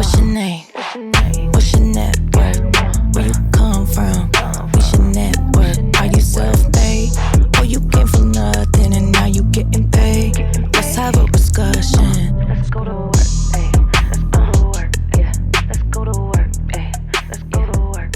What's your name? What's your net worth? Where you come from? What's your net worth? Are you self-made? Or you came from nothing and now you getting paid? Let's have a discussion. Let's go to work, ay. Let's go to work, yeah. Let's go to work, ay. Let's go to work,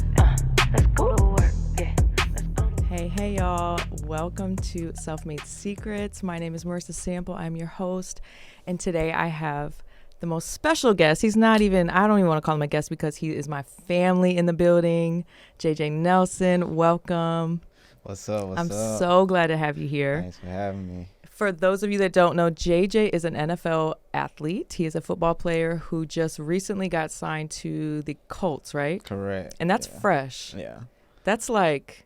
let's go to work, yeah. Let's go to work. Hey y'all, welcome to Self-Made Secrets. My name is Marissa Sample. I'm your host, and today I have the most special guest. He's not even, I don't even want to call him a guest because he is my family in the building. JJ Nelson, welcome. What's up? I'm so glad to have you here. Thanks for having me. For those of you that don't know, JJ is an NFL athlete. He is a football player who just recently got signed to the Colts, right? Correct. And that's fresh. Yeah. That's like,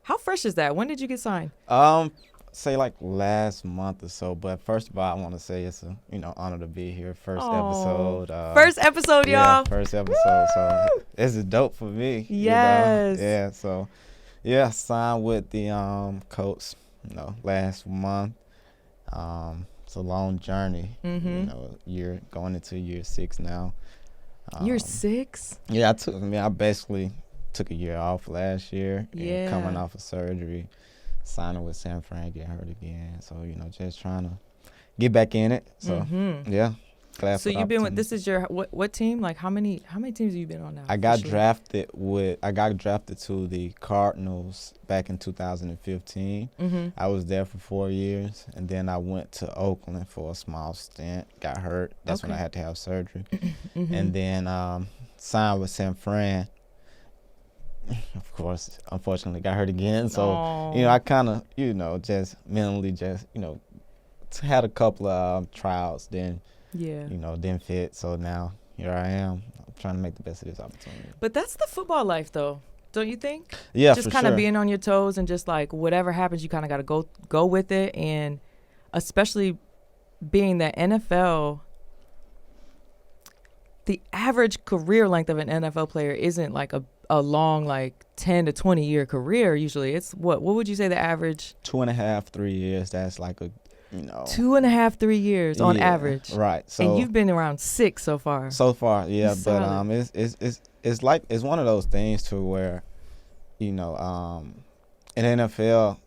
how fresh is that? When did you get signed? Say like last month or so. But first of all, I want to say it's a honor to be here. First episode. First episode, y'all. Yeah, first episode. So this is dope for me. Yes. Yeah. So yeah, signed with the Colts. Last month. It's a long journey. Year going into year 6 now. Year 6? Yeah, I basically took a year off last year. Yeah. And coming off of surgery, signing with San Fran, get hurt again. So, just trying to get back in it. So, yeah. Glad so for the you've been with, opportunity. this is your, what team? Like how many teams have you been on now? I got drafted to the Cardinals back in 2015. I was there for 4 years, and then I went to Oakland for a small stint. Got hurt. That's when I had to have surgery. And then signed with San Fran. Of course, unfortunately, got hurt again. So, I kind of, just mentally had a couple of trials. Then, didn't fit. So now here I am. I'm trying to make the best of this opportunity. But that's the football life, though, don't you think? Yeah, just for kind of sure. being on your toes and just like whatever happens, you kind of got to go with it. And especially being that NFL, the average career length of an NFL player isn't like a long, like 10 to 20 year career. Usually it's what would you say the average? 2.5, 3 years. That's like a, 2.5, 3 years on average. Right. So, and you've been around 6 so far. So far, yeah. That's But solid. it's like, it's one of those things to where, in NFL,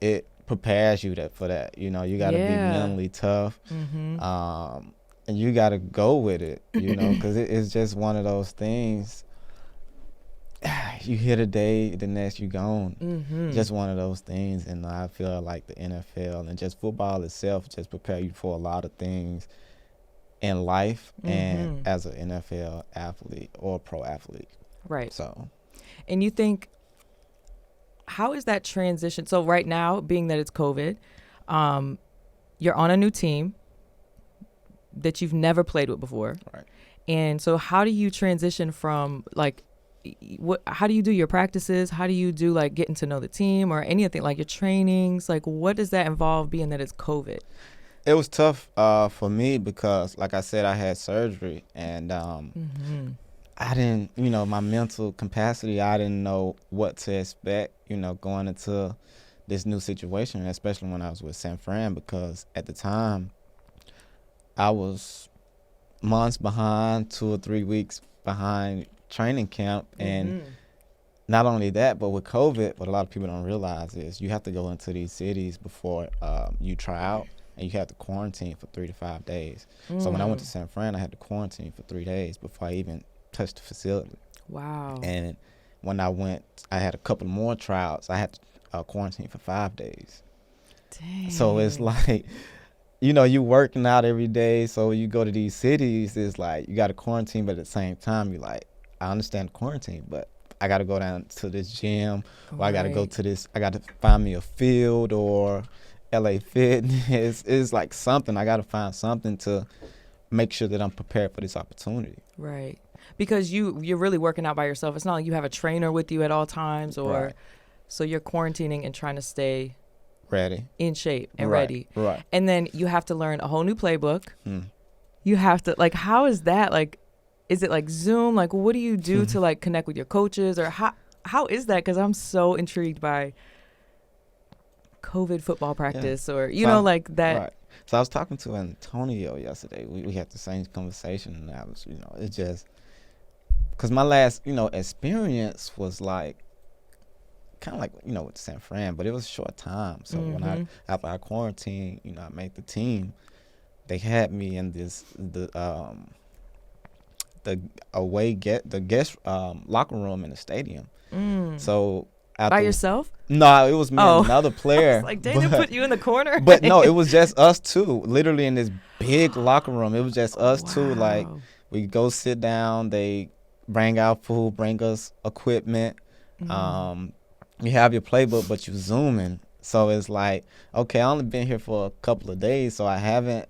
it prepares you for that. You got to be mentally tough. And you got to go with it, because it's just one of those things. You hit a day, the next you gone. Just one of those things. And I feel like the NFL and just football itself just prepare you for a lot of things in life and as an NFL athlete or pro athlete. Right. So. And you think, how is that transition? So right now, being that it's COVID, you're on a new team that you've never played with before. Right. And so how do you transition from like, how do you do your practices? How do you do like getting to know the team or anything, like your trainings? Like what does that involve being that it's COVID? It was tough for me because, like I said, I had surgery and I didn't, my mental capacity, I didn't know what to expect, going into this new situation, especially when I was with San Fran, because at the time I was months behind, 2 or 3 weeks behind training camp. And not only that, but with COVID, what a lot of people don't realize is you have to go into these cities before you try out, and you have to quarantine for 3 to 5 days. So when I went to San Fran, I had to quarantine for 3 days before I even touched the facility. Wow. And when I went, I had a couple more trials. I had to quarantine for 5 days. Dang. So it's like, you working out every day. So you go to these cities, it's like you got to quarantine, but at the same time, you're like, I understand quarantine, but I got to go down to this gym, or I got to go to this, I got to find me a field or LA Fitness. It's like something, I got to find something to make sure that I'm prepared for this opportunity. Right. Because you're really working out by yourself. It's not like you have a trainer with you at all times or so you're quarantining and trying to stay ready, in shape and ready. Right. And then you have to learn a whole new playbook. You have to, like, how is that? Like, is it like Zoom? Like, what do you do to like connect with your coaches, or how is that? Because I'm so intrigued by COVID football practice, or like that. Right. So I was talking to Antonio yesterday. We had the same conversation, and I was, it's just because my last, experience was like kind of like, with San Fran, but it was a short time. So when after I quarantined, I made the team. They had me in the guest locker room in the stadium. So by yourself? No, it was me and another player. I was like, didn't put you in the corner? But no, it was just us two, literally in this big locker room. It was just us two. Like, we go sit down. They bring out food, bring us equipment. You have your playbook, but you zooming. So it's like, okay, I only been here for a couple of days, so I haven't,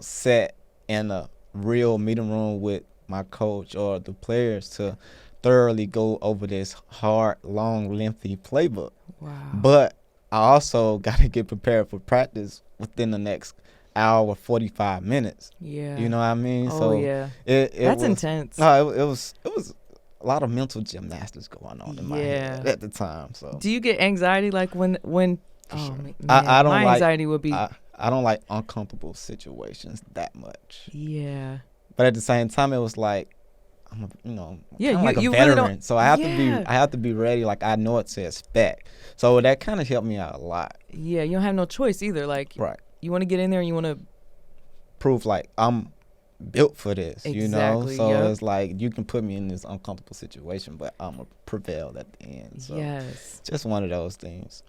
sat in a real meeting room with my coach or the players to thoroughly go over this hard, long, lengthy playbook. Wow. But I also got to get prepared for practice within the next hour, 45 minutes. Yeah. You know what I mean? Oh, so yeah. That's intense. No, it was a lot of mental gymnastics going on in my head at the time. So do you get anxiety like when sure. man, I don't my anxiety would be I don't like uncomfortable situations that much. Yeah. But at the same time, it was like, I'm like a you veteran, really don't, so I have to be ready. Like, I know what to expect. So that kind of helped me out a lot. Yeah, you don't have no choice either. Like, right, you want to get in there and you want to prove like I'm built for this. Exactly, So it's like you can put me in this uncomfortable situation, but I'm gonna prevail at the end. So yes, just one of those things.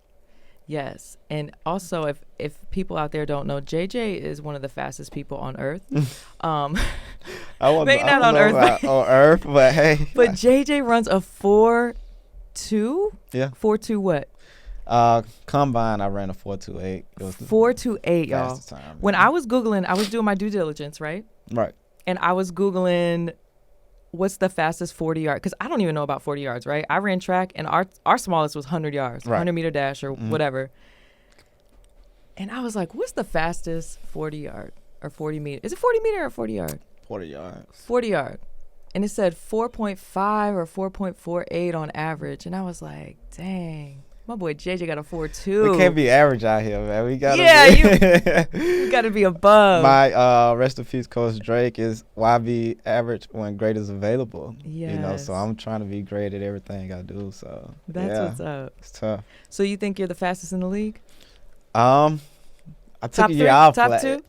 Yes, and also if people out there don't know, JJ is one of the fastest people on Earth. Maybe not on Earth, on Earth, but hey. But JJ runs a 4.2. Yeah. 4.2 what? Combine, I ran a 4.28. 4.28, y'all. Time, when I was Googling, I was doing my due diligence, right? Right. And I was Googling what's the fastest 40 yard, because I don't even know about 40 yards, right? I ran track, and our smallest was 100 yards, right. 100-meter dash or whatever. And I was like, what's the fastest 40 yard or 40 meter? Is it 40 meter or 40 yard? 40 yards. 40 yard. And it said 4.5 or 4.48 on average. And I was like, dang, my boy JJ got a 4.2. We can't be average out here, man. We gotta you gotta be above. My rest in peace coach Drake is why be average when great is available. Yes. So I'm trying to be great at everything I do. So that's what's up. It's tough. So you think you're the fastest in the league? I took top a year three? off. Top two?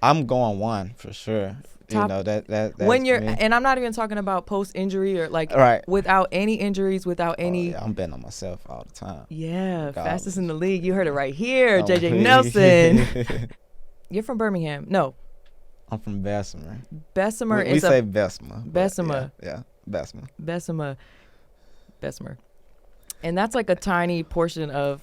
I'm going one for sure. That's when you're, me. and I'm not even talking about post injury or like right. without any injuries, without any. I'm betting on myself all the time. Yeah, regardless. Fastest in the league. You heard it right here, JJ Nelson. You're from Birmingham? No. I'm from Bessemer. Bessemer we is say Bessemer. Bessemer. Yeah, Bessemer. Bessemer. And that's like a tiny portion of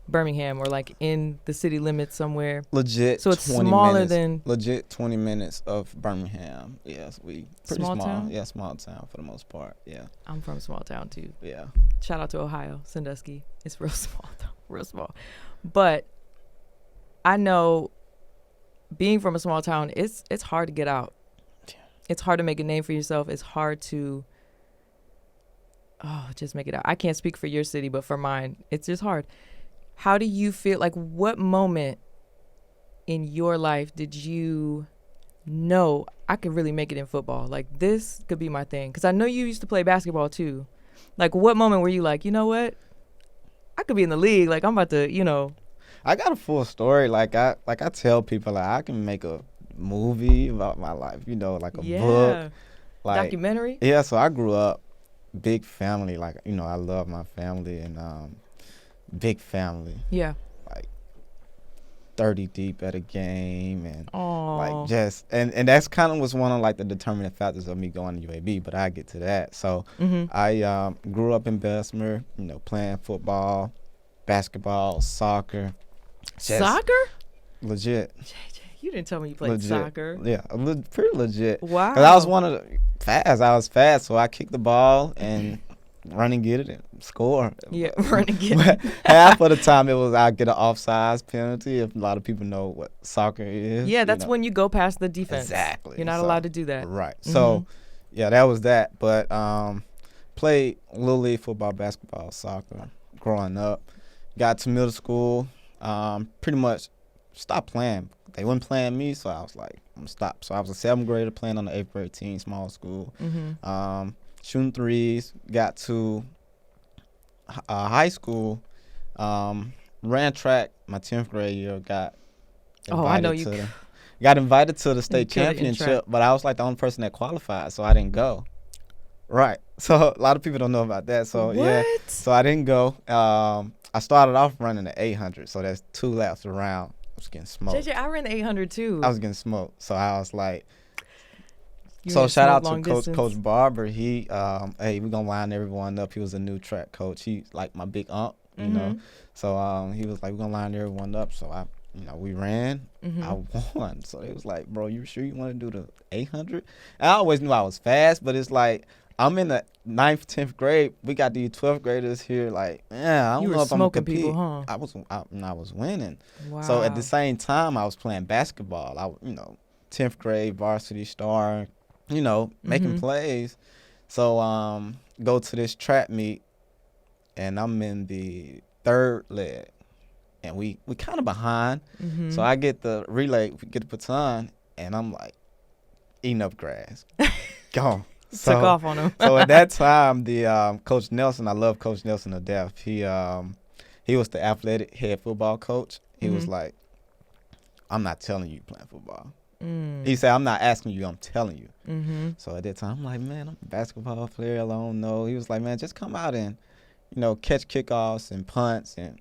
Birmingham, or like in the city limits somewhere. Legit. So it's smaller than legit 20 minutes of Birmingham. Yes, we pretty small. Town? Yeah, small town for the most part. Yeah. I'm from small town too. Yeah. Shout out to Ohio, Sandusky. It's real small though, real small. But I know being from a small town, it's hard to get out. Yeah. It's hard to make a name for yourself. It's hard to just make it out. I can't speak for your city, but for mine, it's just hard. How do you feel, like what moment in your life did you know I could really make it in football? Like this could be my thing. Because I know you used to play basketball too. Like what moment were you like, you know what? I could be in the league. Like I'm about to, I got a full story. Like I tell people, like I can make a movie about my life, like a book. Like, documentary? Yeah, so I grew up big family. Like, I love my family and big family. Yeah. Like 30 deep at a game and Aww. like just and that's kind of was one of like the determining factors of me going to UAB, but I get to that. So I grew up in Bessemer, playing football, basketball, soccer. Soccer? Legit. JJ, you didn't tell me you played legit. soccer. Yeah, pretty legit. Wow. Because I was one of the fast. I was fast, so I kicked the ball and run and get it and score. Yeah, run and get it. Half of the time it was I get an offsides penalty. If a lot of people know what soccer is. Yeah, that's when you go past the defense. Exactly. You're not allowed to do that. Right. So, yeah, that was that. But played little league football, basketball, soccer growing up. Got to middle school. Pretty much stop playing. They weren't playing me, so I was like, I'm gonna stop. So I was a 7th grader playing on the 8th grade team, small school. Shooting threes. Got to high school. Ran track my 10th grade year. Got invited to the state championship, but I was like the only person that qualified, so I didn't go. Right. So a lot of people don't know about that. So yeah. So I didn't go. I started off running the 800, so that's 2 laps around. I was getting smoked. JJ, I ran the 800 too. I was getting smoked, so I was like. So shout out to Coach Barber. He, hey, we're gonna line everyone up. He was a new track coach. He's like my big aunt, you know. So he was like, we're gonna line everyone up. So we ran. I won. So it was like, bro, you sure you want to do the 800? I always knew I was fast, but it's like I'm in the 9th, 10th grade. We got these 12th graders here. Like, I don't know if I'm gonna compete. People, huh? I was winning. Wow. So at the same time, I was playing basketball. 10th grade varsity star. Making plays. So go to this track meet, and I'm in the 3rd leg, and we kind of behind. So I get the relay, get the baton, and I'm like eating up grass. Gone. Took off on him. So at that time, the Coach Nelson, I love Coach Nelson to death. He was the athletic head football coach. He was like, I'm not telling you playing football. He said, I'm not asking you, I'm telling you. So at that time, I'm like, man, I'm a basketball player. I don't know. He was like, man, just come out and, catch kickoffs and punts, and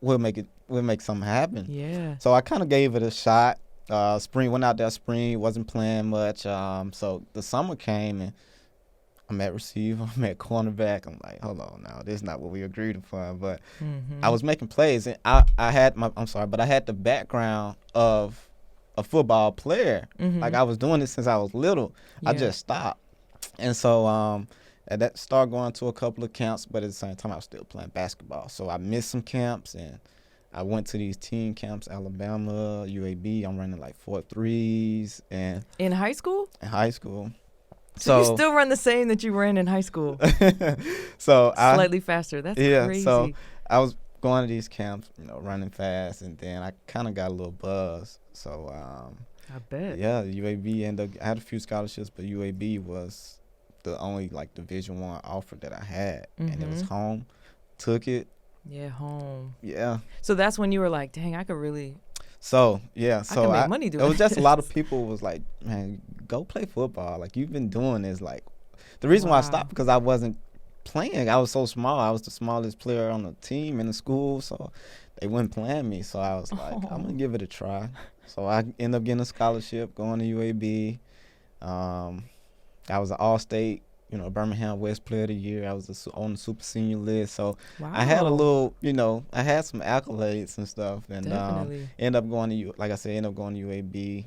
we'll make something happen. Yeah. So I kind of gave it a shot. Went out there spring, wasn't playing much. So the summer came, and I'm at receiver, I'm at cornerback. I'm like, hold on now, this is not what we agreed upon. But I was making plays, and I had the background of a football player. Like I was doing this since I was little. Yeah. I just stopped. And so at that started going to a couple of camps, but at the same time I was still playing basketball. So I missed some camps, and I went to these teen camps, Alabama, UAB. I'm running like 4.3s. And in high school? In high school. So you still run the same that you ran in high school? Slightly faster. That's crazy. So I was going to these camps, running fast, and then I kind of got a little buzz. So I bet. Yeah, UAB I had a few scholarships, but UAB was the only like Division I offer that I had, and it was home. Took it. Yeah, home. Yeah. So that's when you were like, dang, I could really. So yeah, I can make money doing it was just a lot of people was like, man, go play football. Like you've been doing this. Like the reason why I stopped because I wasn't playing. I was so small. I was the smallest player on the team in the school, so they wouldn't plan me. So I was like, I'm gonna give it a try. So I ended up getting a scholarship, going to UAB. I was an all-state, Birmingham West Player of the Year. I was on the super senior list. So I had a little, I had some accolades and stuff, and ended up going to UAB.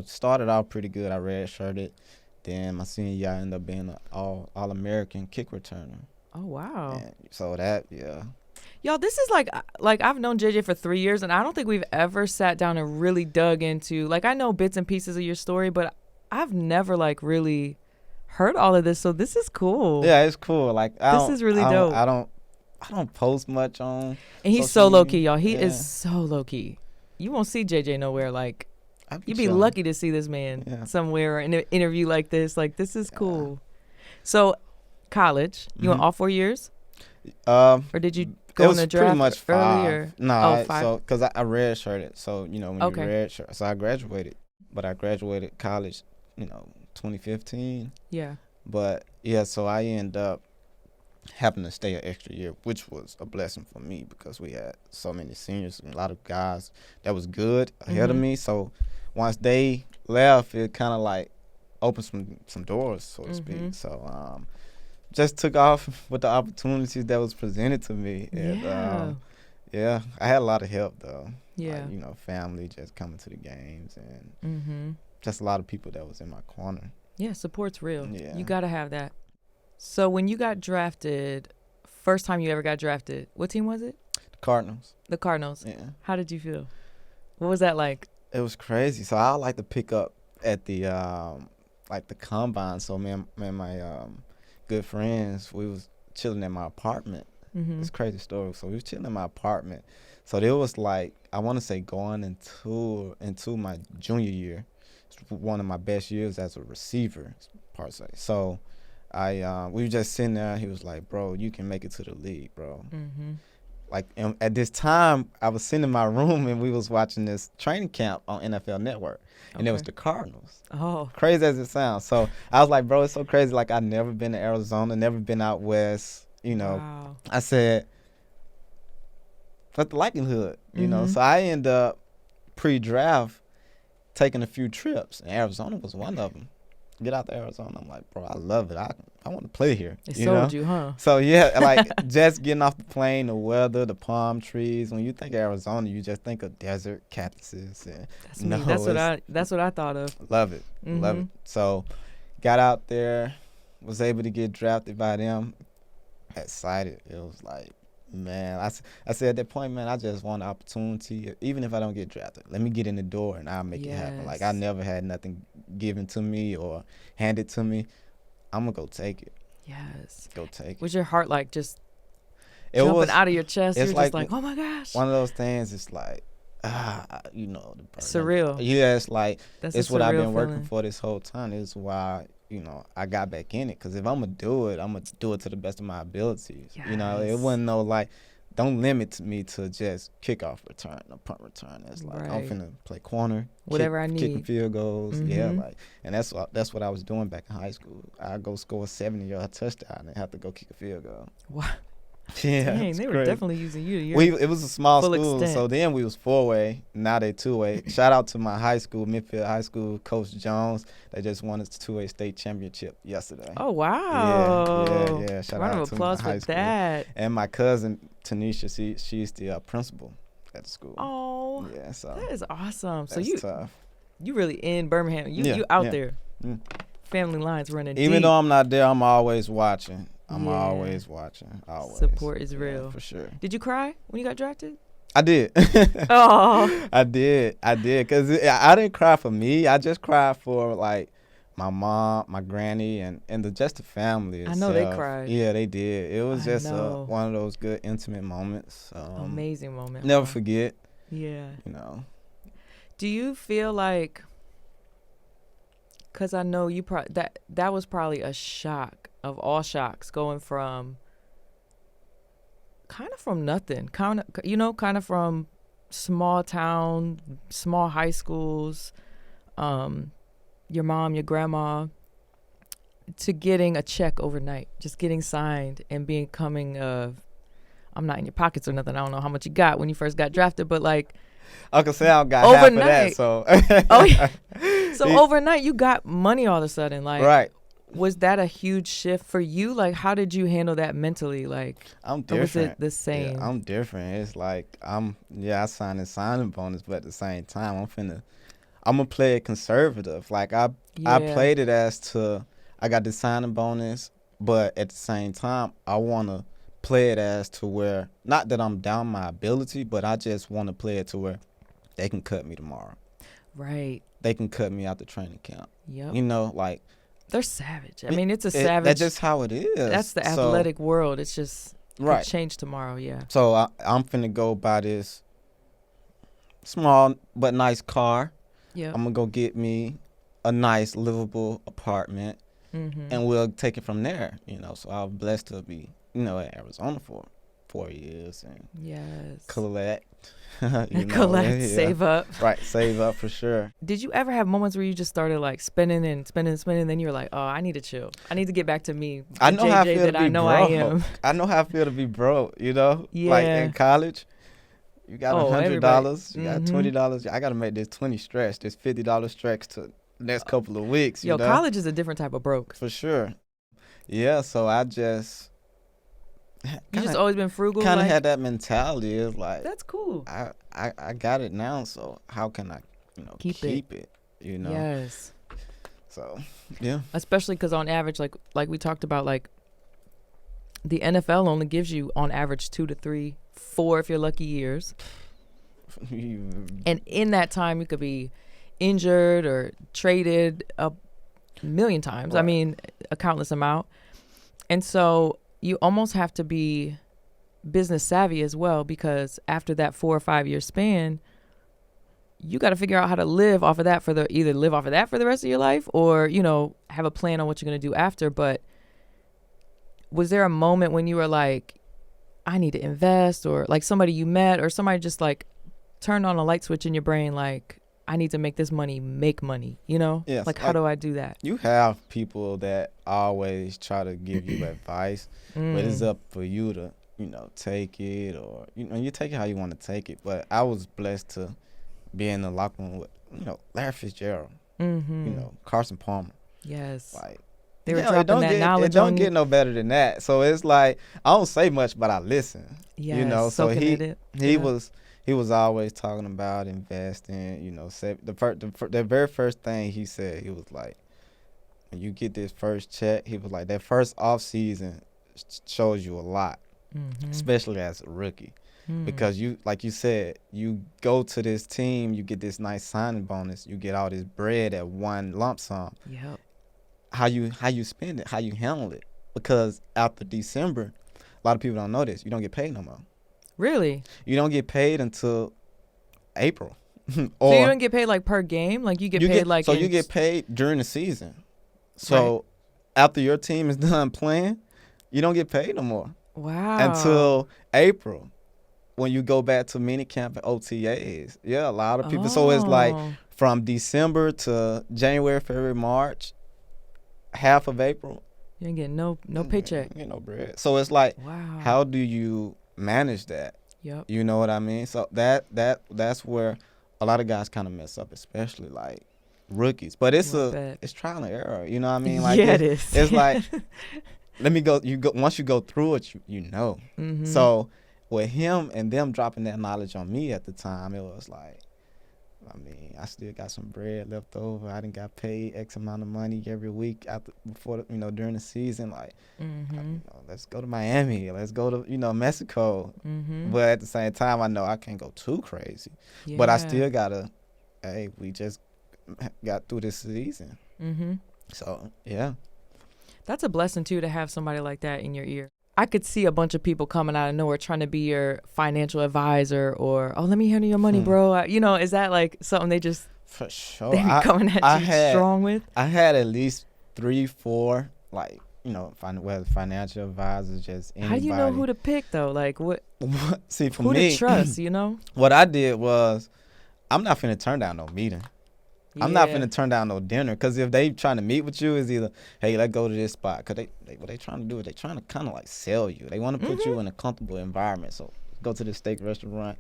Started out pretty good. I redshirted. Then my senior year, I ended up being an all-American kick returner. Oh, wow. And so that, yeah. Y'all, this is like I've known JJ for 3 years, and I don't think we've ever sat down and really dug into, like, I know bits and pieces of your story, but I've never, like, really heard all of this. So this is cool. Yeah, it's cool. Like, this is really dope. I don't post much on. And he's so low-key, y'all. He is so low-key. You won't see JJ nowhere, like. You'd be lucky to see this man somewhere in an interview like this. Like, this is cool. So, college, you went all 4 years? Or did you go in the draft pretty much earlier? No, because I redshirted. So, when you redshirt. So, I graduated. But I graduated college, 2015. Yeah. But, so I ended up having to stay an extra year, which was a blessing for me because we had so many seniors and a lot of guys that was good ahead of me. So, once they left, it kind of like opened some doors, so to speak. So just took off with the opportunities that was presented to me. And, I had a lot of help though. Yeah. Like, family just coming to the games and just a lot of people that was in my corner. Yeah, support's real. Yeah. You got to have that. So when you got drafted, first time you ever got drafted, what team was it? The Cardinals. The Cardinals. Yeah. How did you feel? What was that like? It was crazy. So I like to pick up at the the combine. So me and my good friends, we was chilling in my apartment, It's a crazy story. So we was chilling in my apartment. So there was like, I want to say going into my junior year, it's one of my best years as a receiver, per se. So we were just sitting there. He was like, bro, you can make it to the league, bro. Like, and at this time, I was sitting in my room and we was watching this training camp on NFL Network. And it was the Cardinals. Oh. Crazy as it sounds. So I was like, bro, it's so crazy. Like, I've never been to Arizona, never been out west, you know. Wow. I said, what's the likelihood, you know? So I ended up pre-draft taking a few trips. And Arizona was one of them. Get out to Arizona. I'm like, bro, I love it. I want to play here. It sold you, huh? So, yeah, like, just getting off the plane, the weather, the palm trees. When you think of Arizona, you just think of desert, cactuses. And That's me. That's what I thought of. Love it. Love it. So, got out there, was able to get drafted by them. Excited. It was like, man, I said at that point, man, I just want an opportunity. Even if I don't get drafted, let me get in the door and I'll make it happen. Like, I never had nothing given to me or handed to me. I'm going to go take it. Yes. Go take it. Was your heart like just jumping out of your chest? You're like, just like, oh my gosh. One of those things, it's like, you know. Surreal. Yeah, it's like, it's what I've been working feeling. for this whole time. It's why, you know, I got back in it. Because if I'm going to do it, I'm going to do it to the best of my abilities. Yes. You know, it wasn't no, like, don't limit me to just kickoff return or punt return. It's like, I'm finna play corner. Whatever I need. Kicking field goals. Yeah, like, and that's what I was doing back in high school. I go score a 70-yard touchdown and have to go kick a field goal. Wow. Yeah, dang, they were definitely using you. It was a small school, extent. so then we was 4-way. Now they 2-way. Shout out to my high school, Midfield High School, Coach Jones. They just won a 2-way state championship yesterday. Oh wow! Yeah. Shout Round out of to applause my high for school. that. And my cousin Tanisha, she's the principal at the school. Oh, yeah. So that is awesome. So that's tough. You really in Birmingham? You out there? Family lines running deep. Even though I'm not there, I'm always watching. Always watching. Always. Support is real. For sure. Did you cry when you got drafted? I did. Oh. I did. Because I didn't cry for me. I just cried for, like, my mom, my granny, and just the family itself. I know they cried. Yeah, they did. It was just one of those good, intimate moments. Amazing moment. Never forget. Yeah. You know. Do you feel like, because I know you that was probably a shock of all shocks, going from kind of nothing, kind of from small town, small high schools, your mom, your grandma, to getting a check overnight, just getting signed and becoming I'm not in your pockets or nothing. I don't know how much you got when you first got drafted, but like, Uncle Sal got overnight. Half of that, so. Oh yeah. So overnight you got money all of a sudden, like. Right. Was that a huge shift for you? Like, how did you handle that mentally? Like, I'm different. Was it the same? Yeah, I'm different. It's like I signed a signing bonus, but at the same time, I'm gonna play it conservative. Like I played it I got the signing bonus, but at the same time, I wanna play it as to where, not that I'm down my ability, but I just wanna play it to where they can cut me tomorrow. Right. They can cut me out the training camp. Yep. You know, like. They're savage. I mean, it's a savage. That's just how it is. That's the athletic world. It's just right. Change tomorrow. Yeah. So I'm finna go buy this small but nice car. Yeah. I'm gonna go get me a nice livable apartment, and we'll take it from there. You know. So I was blessed to be, at Arizona for 4 years and collect. Collect, save up. Right, save up for sure. Did you ever have moments where you just started like spending, then you're like, oh, I need to chill. I need to get back to me. I know how I feel to be broke. I am. I know how I feel to be broke, Yeah. Like in college, you got $100, you got $20. I got to make this 20 stretch, this $50 stretch to the next couple of weeks. Yo, college is a different type of broke. For sure. Yeah, so I just... You just always been frugal? Kind of had that mentality. It's like... That's cool. I got it now, so how can I, keep it? Yes. So, yeah. Especially because on average, like we talked about, like, the NFL only gives you, on average, 2 to 3, 4 if you're lucky years. And in that time, you could be injured or traded a million times. Right. I mean, a countless amount. And so... you almost have to be business savvy as well, because after that 4 or 5 year span, you got to figure out how to live off of that either live off of that for the rest of your life, or, you know, have a plan on what you're going to do after. But was there a moment when you were like, I need to invest, or like somebody you met or somebody just like turned on a light switch in your brain, like, I need to make this money, make money, you know? Yes, like, how do I do that? You have people that always try to give you advice, but it's up for you to, you know, take it, or, you know, you take it how you want to take it. But I was blessed to be in the locker room with, you know, Larry Fitzgerald, you know, Carson Palmer. Yes. Like, they were dropping that knowledge. It don't get no better than that. So it's like, I don't say much, but I listen. Yes, you know, so he was always talking about investing. You know, the very first thing he said, he was like, when you get this first check, he was like, that first off season shows you a lot, especially as a rookie. Because you, like you said, you go to this team, you get this nice signing bonus, you get all this bread at one lump sum. Yep. How you spend it, how you handle it. Because after December, a lot of people don't know this, you don't get paid no more. Really? You don't get paid until April. Or so you don't get paid like per game? Like you get paid like so you get paid during the season. So after your team is done playing, you don't get paid no more. Wow. Until April, when you go back to minicamp and OTAs. Yeah, a lot of people. So it's like from December to January, February, March, half of April. You ain't getting no paycheck. You get no bread. So it's like, wow, how do you manage that? Yep. You know what I mean? So that's where a lot of guys kind of mess up, especially like rookies. But it's trial and error. You know what I mean? Like yeah, it is. It's like, let me go. Once you go through it, you know. So with him and them dropping that knowledge on me at the time, it was like, I mean, I still got some bread left over. I done got paid X amount of money every week during the season. Like, let's go to Miami. Let's go to, Mexico. But at the same time, I know I can't go too crazy. Yeah. But I still gotta, we just got through this season. So, yeah. That's a blessing, too, to have somebody like that in your ear. I could see a bunch of people coming out of nowhere trying to be your financial advisor, or, let me handle your money, bro. Is that like something they just for sure they be coming at you strong with? I had at least 3-4 financial advisors. Just anybody. How do you know who to pick though? Like what? See, for who me, to trust? What I did was, I'm not finna turn down no meeting. Yeah. I'm not finna turn down no dinner, because if they trying to meet with you, is either, hey, let's go to this spot. Because what they trying to do is they trying to kind of like sell you. They want to put you in a comfortable environment. So go to this steak restaurant.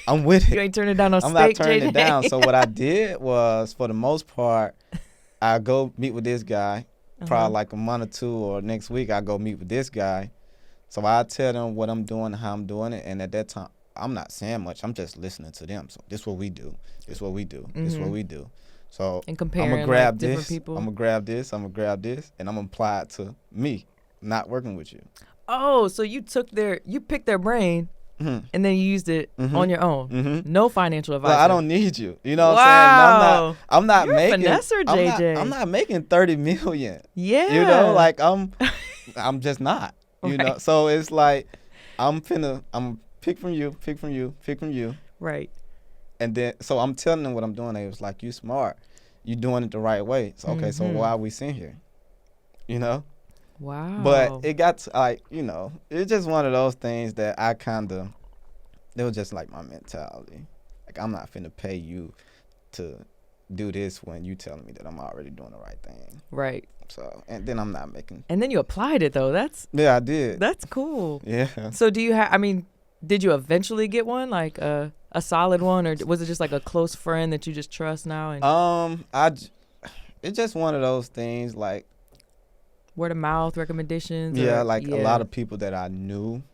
I'm with it. You ain't turning down no steak, I'm not turning JJ. it down. So what I did was, for the most part, I go meet with this guy. Probably like a month or two, or next week I go meet with this guy. So I tell them what I'm doing, how I'm doing it. And at that time, I'm not saying much. I'm just listening to them. So this is what we do. This is what we do. This is what we do. So and comparing, I'm gonna grab different this. People. I'm gonna grab this. I'm gonna grab this, and I'm gonna apply it to me, not working with you. Oh, so you picked their brain, and then you used it on your own. No financial advice. Well, I don't need you. You know what I'm saying? I'm not You're making. A finesser, JJ. I'm not making $30 million. Yeah. Like I'm just not. You know. So it's like I'm pick from you. Right. And then, so I'm telling them what I'm doing. They was like, you smart. You doing it the right way. So, okay, so why are we sitting here? Wow. But it got to, it's just one of those things that it was just like my mentality. Like, I'm not finna pay you to do this when you telling me that I'm already doing the right thing. Right. So, and then I'm not making. And then you applied it, though. Yeah, I did. That's cool. Yeah. So do you did you eventually get one, like a solid one, or was it just like a close friend that you just trust now? And it's just one of those things, like word of mouth recommendations. Yeah, a lot of people that I knew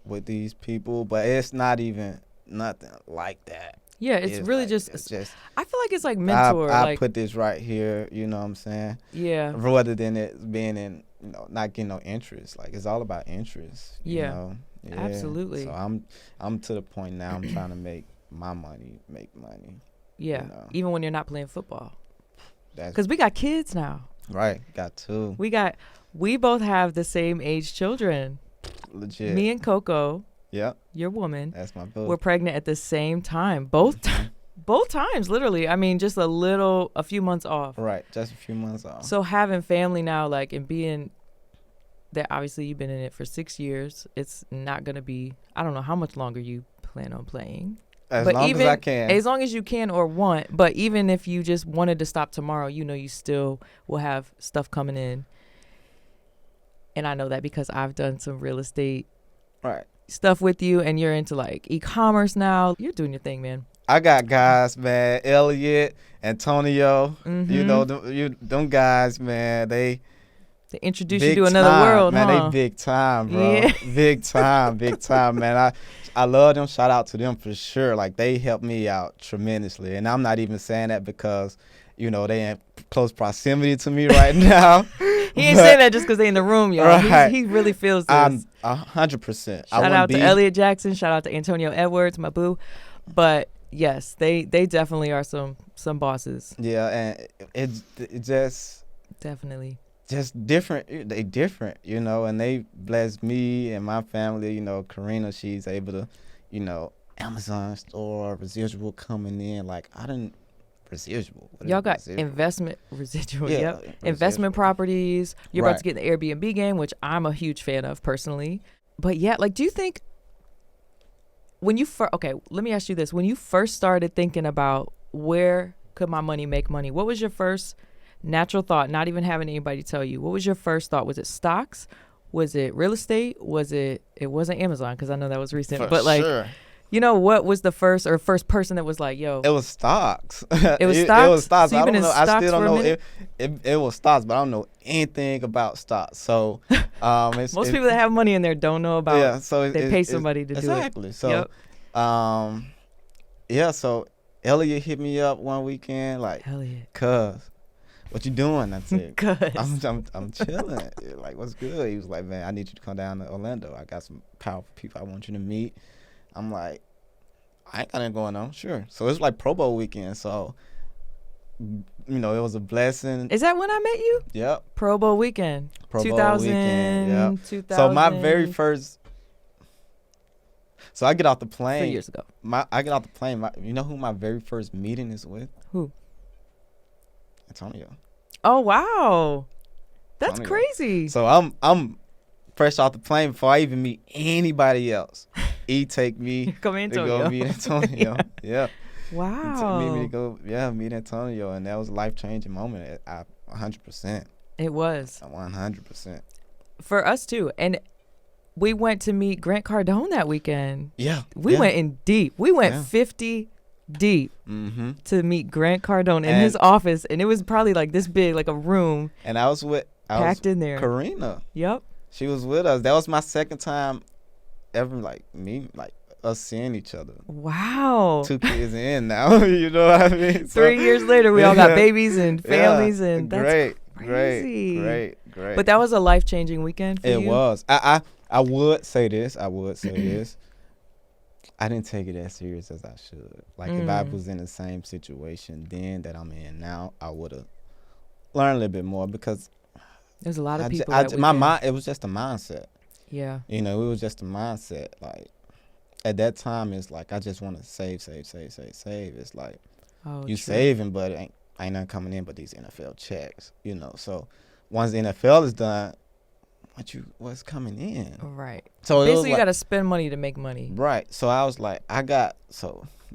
with these people, but it's not even nothing like that. Yeah, it's really just I feel like it's like mentor. I put this right here, you know what I'm saying? Yeah. Rather than it being in, not getting no interest. Like, it's all about interest. You know? Yeah, absolutely. So I'm to the point now. I'm trying to make my money, make money. Yeah, even when you're not playing football. Because we got kids now. Right, got two. We both have the same age children. legit. Me and Coco, Yep, your woman, that's my boo. were pregnant at the same time. Both times, literally. I mean, just a few months off. Right, just a few months off. So having family now, like, and being that obviously you've been in it for 6 years, it's not going to be, I don't know how much longer you plan on playing. As but long even, as I can. As long as you can or want. But even if you just wanted to stop tomorrow, you still will have stuff coming in. And I know that because I've done some real estate stuff with you, and you're into like e-commerce now. You're doing your thing, man. I got guys, man. Elliot, Antonio. You know, them guys, man. They introduce you to another world, man. huh? They big time, bro. Yeah. Big time, man. I love them. Shout out to them for sure. Like, they helped me out tremendously, and I'm not even saying that because, they in close proximity to me right now. He ain't saying that just because they in the room, y'all. Right. He really feels this. I'm 100%. Shout out to Elliot Jackson. Shout out to Antonio Edwards, my boo. But yes, they definitely are some bosses. Yeah, and it just definitely just different. They different, and they bless me and my family. Karina, she's able to, Amazon store residual coming in. Like, I didn't residual. Y'all got residual? Investment residual. Yeah, Yep. residual. Investment properties. You're about to get in the Airbnb game, which I'm a huge fan of personally. But yeah, like, do you think when you okay, let me ask you this. When you first started thinking about where could my money make money, what was your first natural thought, not even having anybody tell you? What was your first thought? Was it stocks? Was it real estate? It wasn't Amazon, because I know that was recent. But like, sure. What was the first person that was like, yo? It was stocks. It was stocks? It was stocks. So I you've been don't in know. I stocks still don't for a know. It was stocks, but I don't know anything about stocks. So most people that have money in there don't know about. Yeah. So they pay somebody to do it. Exactly. So, yeah. So Elliot hit me up one weekend, like, cuz, what you doing? I said, I'm chilling. Like, what's good? He was like, man, I need you to come down to Orlando. I got some powerful people I want you to meet. I'm like, I ain't got anything going on. Sure. So it's like Pro Bowl weekend. So, it was a blessing. Is that when I met you? Yep. Pro Bowl weekend. Pro 2000, Bowl weekend. Yep. 2000. So my very first. So I get off the plane. 3 years ago. I get off the plane. You know who my very first meeting is with? Who? Antonio. Oh wow, that's Antonio. crazy. So I'm fresh off the plane before I even meet anybody else. He take me Come to Antonio. go meet Antonio. Yeah. Wow. He took me to go meet Antonio, and that was a life-changing moment. 100%. It was 100%. for us too, and we went to meet Grant Cardone that weekend. Yeah. We went in deep. We went 50 deep to meet Grant Cardone in his office, and it was probably like this big, like a room. And I was packed in there. Karina. Yep. She was with us. That was my second time ever, like, us seeing each other. Wow. 2 kids in now. You know what I mean? So, 3 years later, we all got babies and families, and that's great. But that was a life-changing weekend for you. It was. I would say this. I didn't take it as serious as I should. Like, if I was in the same situation then that I'm in now, I would have learned a little bit more, because there's a lot of people. my mind, it was just a mindset. Yeah. It was just a mindset. Like, at that time, it's like, I just want to save. It's like, you saving, but ain't nothing coming in but these NFL checks, So once the NFL is done, what's coming in? Right. So basically, you got to spend money to make money. Right. So I was like,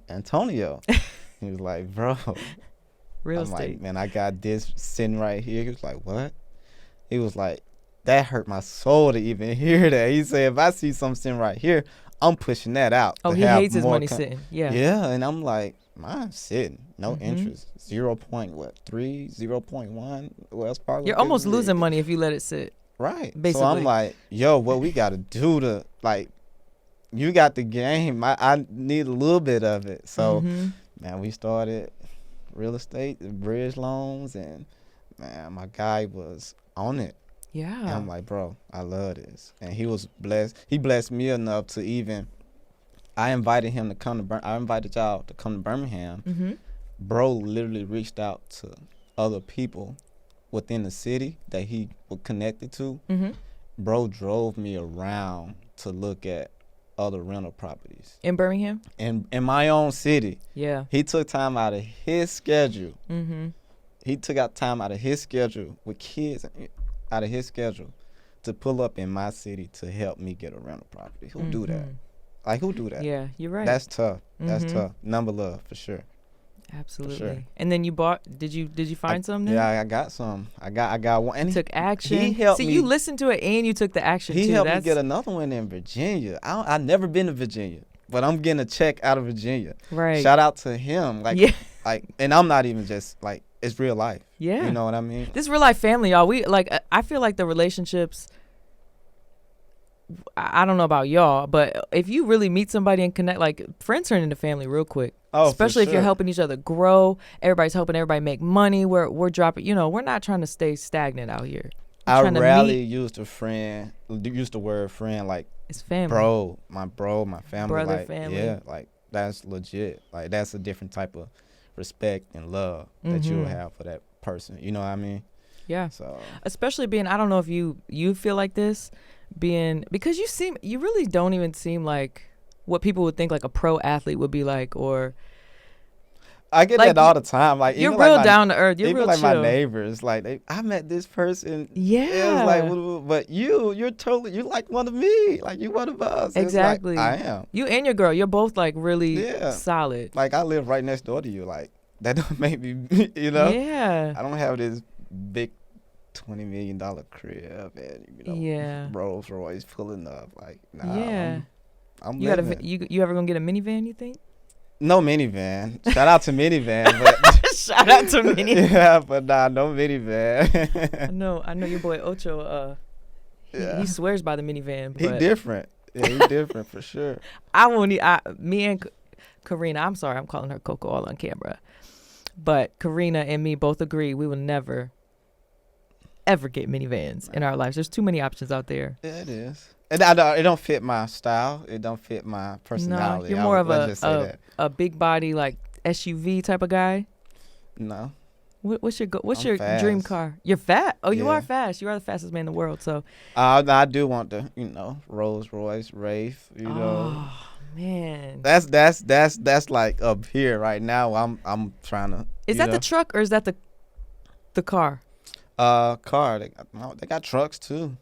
Antonio, he was like, bro, real I'm estate. like, man, I got this sitting right here. He was like, what? He was like, that hurt my soul to even hear that. He said, if I see something sitting right here, I'm pushing that out. Oh, he hates his money sitting. Yeah. Yeah, and I'm like, mine's sitting, no interest, 0.3, 0.1. Wells Fargo. You're almost losing money if you let it sit. Right. Basically. So I'm like, yo, what we got to do to, like, you got the game. I need a little bit of it. So, man, we started real estate, bridge loans, and, man, my guy was on it. Yeah. And I'm like, bro, I love this. And he was blessed. He blessed me enough to even, I invited him to come to, I invited y'all to come to Birmingham. Bro literally reached out to other people within the city that he was connected to. Bro drove me around to look at other rental properties In Birmingham? in my own city. Yeah. He took time out of his schedule. Mm-hmm. He took out time out of his schedule with kids, out of his schedule, to pull up in my city to help me get a rental property. Who do that? Like, who do that? Yeah, you're right. That's tough. That's tough. Number love, for sure. Absolutely. Sure. And then you bought, did you find some then? Yeah, I got some. I got one. And Took action. He helped See, me. you listened to it and you took the action He too. helped me get another one in Virginia. I never been to Virginia, but I'm getting a check out of Virginia. Right. Shout out to him. Like, yeah. And I'm not even just like, it's real life. Yeah. You know what I mean? This real life family, y'all. We like. I feel like the relationships. I don't know about y'all, but if you really meet somebody and connect, like friends turn into family real quick. Oh, especially if for you're sure. helping each other grow. Everybody's helping everybody make money. We're dropping. We're not trying to stay stagnant out here. I trying to rarely meet. use the word friend like It's family. bro, my family. Brother, like, family. Yeah, like that's legit. Like that's a different type of respect and love that you'll have for that person. You know what I mean? Yeah. So Especially being, I don't know if you feel like this, because you really don't even seem like what people would think like a pro athlete would be like, or I get like, that all the time. Like you're even real like down to earth. You're even real like chill. my neighbors, like I met this person. Yeah. It was like, but you're like one of me. Like you one of us. It's Exactly. like, I am. You and your girl, you're both like really Yeah. solid. Like I live right next door to you. Like that don't make me, Yeah. I don't have this big $20 million crib and Yeah. Rolls Royce pulling up. Like nah, Yeah. I'm You living. you ever gonna get a minivan, you think? No minivan. Shout out to minivan, but Shout out to minivan. yeah, but nah, no minivan. I know your boy Ocho. Yeah. He swears by the minivan. He But different. Yeah, he different for sure. I won't. Me and Karina. I'm sorry, I'm calling her Coco all on camera. But Karina and me both agree we will never, ever get minivans in our lives. There's too many options out there. Yeah, it is. And it don't fit my style. It don't fit my personality. No, you're more of let's just say that. a big body like SUV type of guy. No. What's your I'm your fast. dream car? You're fat. Oh, you Yeah. are fast. You are the fastest man in the world. So. I do want the Rolls Royce, Wraith. Oh man. That's like up here right now. I'm trying to. Is that the truck or is that the car? Car. They got trucks too.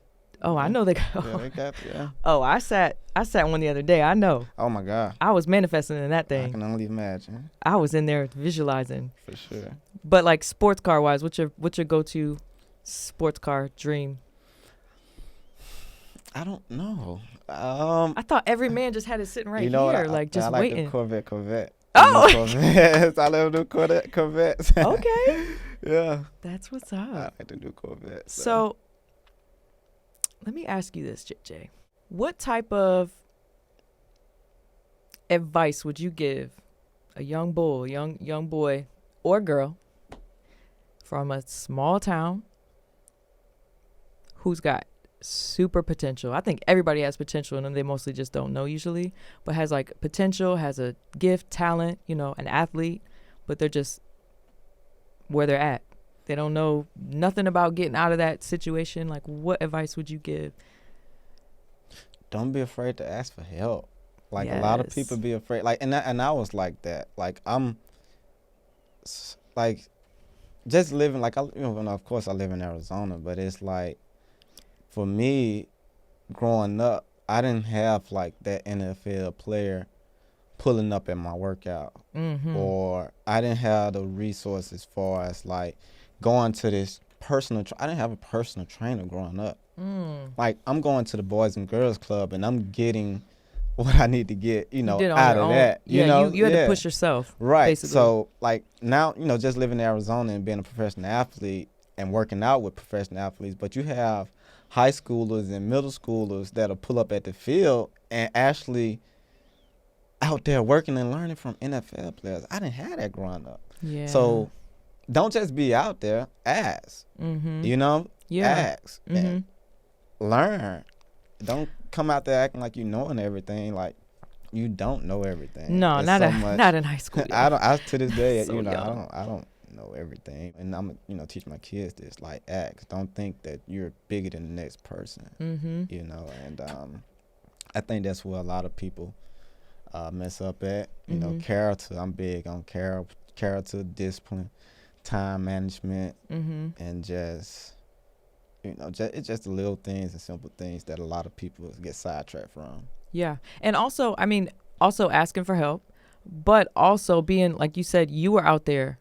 Oh, I know they got. Yeah, they got yeah. Oh, I sat one the other day. I know. Oh my God. I was manifesting in that I thing. can only imagine. I was in there visualizing. For sure. But like sports car wise, what's your go-to sports car dream? I don't know. I thought every man just had it sitting right what? here, like just I like waiting. the Corvette. Oh! Corvettes. I love the Corvettes. Okay. Yeah. That's what's I up. like the new Corvette. So let me ask you this, JJ. What type of advice would you give a young boy or girl from a small town who's got super potential? I think everybody has potential and they mostly just don't know usually, but has like potential, has a gift, talent, an athlete, but they're just where they're at. They don't know nothing about getting out of that situation. Like, what advice would you give? Don't be afraid to ask for help. Like a lot of Yes. people be afraid. Like and I was like that. Like I'm like just living like of course I live in Arizona, but it's like for me growing up, I didn't have like that NFL player pulling up at my workout, or I didn't have the resources as far as like going to this I didn't have a personal trainer growing up. Like I'm going to the Boys and Girls Club and I'm getting what I need to get, You did on out your of own. that. You know, you had to push yourself. Right. Basically. So like now, just living in Arizona and being a professional athlete and working out with professional athletes, but you have high schoolers and middle schoolers that'll pull up at the field and actually out there working and learning from NFL players. I didn't have that growing up. Yeah. So don't just be out there, ask. Yeah. Ask and learn. Don't come out there acting like you knowing everything. Like you don't know everything. No, There's not so in much. not in high school. I to this day, So young. I don't know everything, and I'm teach my kids this. Like, ask. Don't think that you're bigger than the next person. And I think that's where a lot of people mess up at. You know, character. I'm big on character, discipline, time management, and just, you know, it's just the little things and simple things that a lot of people get sidetracked from. Yeah. And also, I mean, also asking for help, but also being, like you said, you were out there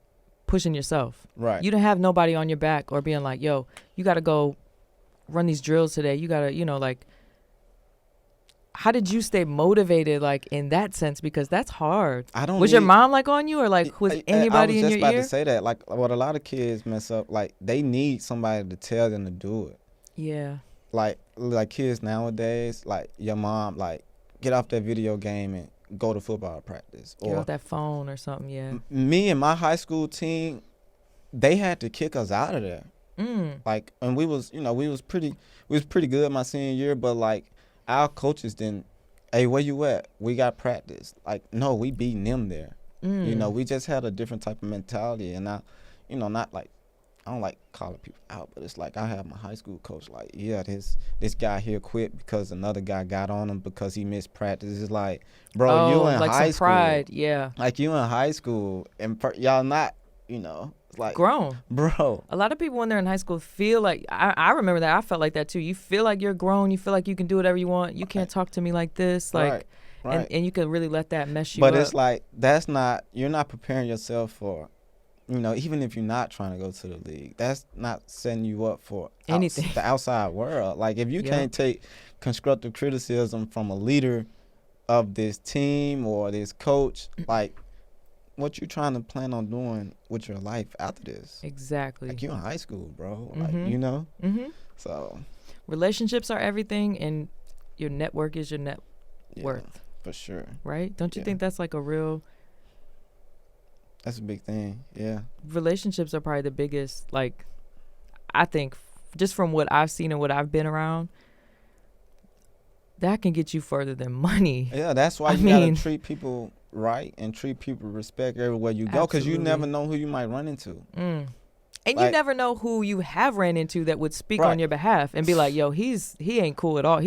pushing yourself. Right. You didn't have nobody on your back or being like, yo, you got to go run these drills today. You got to, you know, like, how did you stay motivated, like, in that sense? Because that's hard. Was your mom, like, on you, or, like, was anybody in your ear? I was just about to say that. Like, what a lot of kids mess up, like, they need somebody to tell them to do it. Yeah. Like kids nowadays, like, your mom, like, get off that video game and go to football practice. Get off that phone or something, yeah. Me and my high school team, they had to kick us out of there. Like, and we was pretty good my senior year, but, like, our coaches didn't, hey, where you at? We got practice. Like, no, we beating them there. You know, we just had a different type of mentality. And I, you know, not like, I don't like calling people out, but it's like I have my high school coach like, yeah, this guy here quit because another guy got on him because he missed practice. It's like, bro, you in like high some school. Pride, yeah. Like, you in high school and y'all not, you know, it's like grown. Bro. A lot of people when they're in high school feel like, I remember that. I felt like that too. You feel like you're grown. You feel like you can do whatever you want. You can't talk to me like this. Like, right. And you can really let that mess you up. But it's like, you're not preparing yourself for, you know, even if you're not trying to go to the league, that's not setting you up for anything. The outside world. Like, if you can't take constructive criticism from a leader of this team or this coach, like, what you trying to plan on doing with your life after this? Exactly. Like, you in high school, bro. Like, you know? So. Relationships are everything, and your network is your net worth. For sure. Right? Don't you think that's like a real... That's a big thing, yeah. Relationships are probably the biggest, like, I think, just from what I've seen and what I've been around, that can get you further than money. Yeah, that's why you gotta treat people right and treat people with respect everywhere you go, because you never know who you might run into. And like, you never know who you have ran into that would speak on your behalf and be like, yo, he ain't cool at all.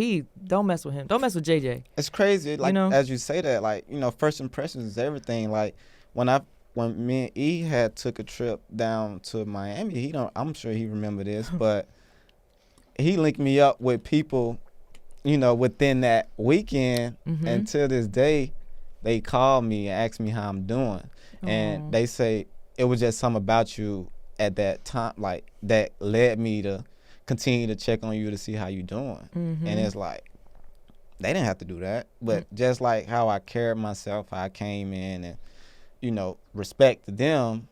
Don't mess with him. Don't mess with JJ. It's crazy. Like, you know? As you say that, like, you know, first impressions is everything. Like, when me and E had took a trip down to Miami, I'm sure he remember this, but he linked me up with people, you know, within that weekend, and to this day, they call me and ask me how I'm doing. And they say it was just something about you at that time, like, that led me to continue to check on you to see how you doing. And it's like, they didn't have to do that, but just like how I carried myself, how I came in and, you know, respect to them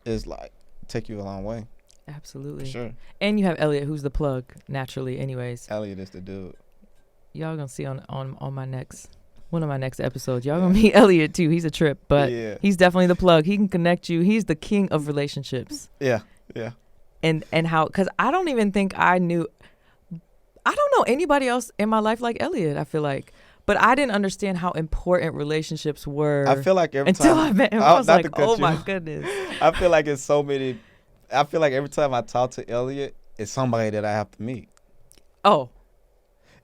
is like, take you a long way. Absolutely. For sure. And you have Elliot, who's the plug, naturally, anyways. Elliot is the dude. Y'all gonna see on my next, one of my next episodes, y'all gonna meet Elliot too. He's a trip, but he's definitely the plug. He can connect you. He's the king of relationships. Yeah. And how, because I don't even think I don't know anybody else in my life like Elliot, I feel like. But I didn't understand how important relationships were. I feel like until I met him, I was like, oh my goodness. I feel like it's so many. I feel like every time I talk to Elliot, it's somebody that I have to meet. Oh.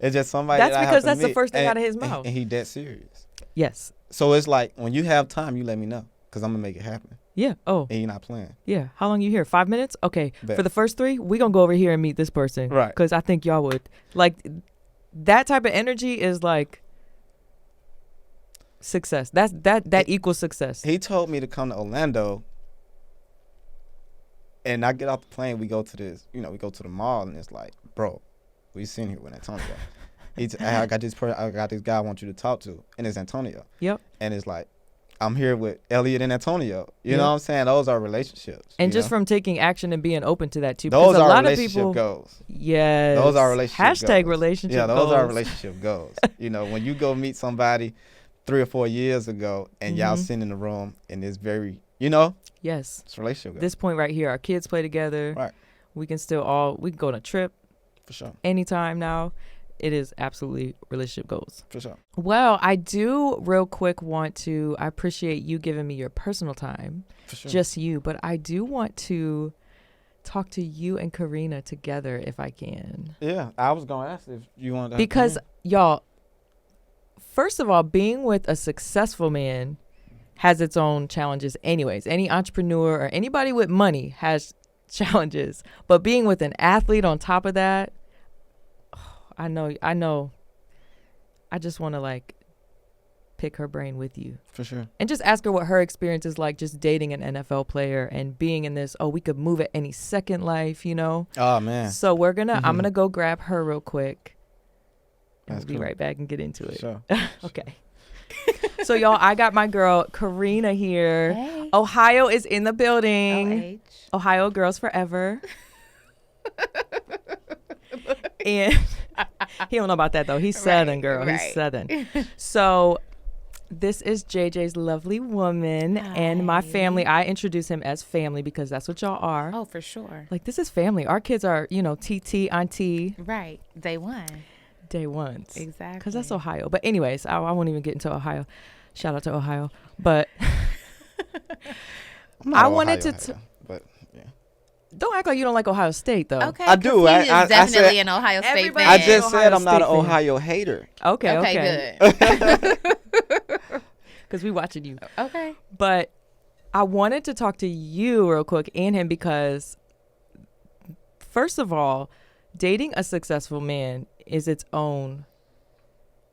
It's just somebody that's that I have because to that's meet. The first thing out of his mouth. And he dead serious. Yes. So it's like, when you have time, you let me know, because I'm going to make it happen. Yeah. Oh. And you're not playing. Yeah. How long you here? 5 minutes? Okay. Bet. For the first 3, we going to go over here and meet this person. Right. Because I think y'all would. Like, that type of energy is like success. That equals success. He told me to come to Orlando, and I get off the plane, we go to the mall, and it's like, bro, we sitting here with Antonio. I got this guy I want you to talk to, and it's Antonio. Yep. And it's like, I'm here with Elliot and Antonio. You know what I'm saying? Those are relationships. And just from taking action and being open to that too. Those are a lot relationship of people, goals. Yes. Those are relationship Hashtag goals. relationship goals. Yeah, those are relationship goals. You know, when you go meet somebody 3 or 4 years ago and y'all sitting in the room and it's very, you know? Yes. It's relationship goals. This point right here, our kids play together. Right. We can go on a trip. For sure. Anytime now. It is absolutely relationship goals. For sure. Well, I do real quick I appreciate you giving me your personal time. For sure. Just you. But I do want to talk to you and Karina together if I can. Yeah. I was going to ask if you wanted to. Because, y'all, first of all, being with a successful man has its own challenges anyways. Any entrepreneur or anybody with money has challenges. But being with an athlete on top of that, I know. I just want to like pick her brain with you. For sure. And just ask her what her experience is like just dating an NFL player and being in this, we could move at any second life, you know? Oh, man. So I'm going to go grab her real quick. And That's we'll be cool. right back and get into it. Sure. Okay. So, y'all, I got my girl, Karina, here. Hey. Ohio is in the building. OH. Ohio Girls Forever. And he don't know about that, though. He's Southern, girl. right. He's Southern. So this is JJ's lovely woman and my Hi. family. I introduce him as family because that's what y'all are. Oh, for sure. Like, this is family. Our kids are, TT, auntie, Right. Day one. day ones. Exactly. Because that's Ohio. But anyways, I won't even get into Ohio. Shout out to Ohio. But I'm not I wanted Ohio, to but yeah. don't act like you don't like Ohio State, though. Okay. I do. 'cause he I is said- definitely an Ohio State Everybody- fan. I just Ohio said I'm not an State fan. Ohio hater. Okay, Okay, okay. good. Because we watching you. Okay. But I wanted to talk to you real quick and him because, first of all, dating a successful man is its own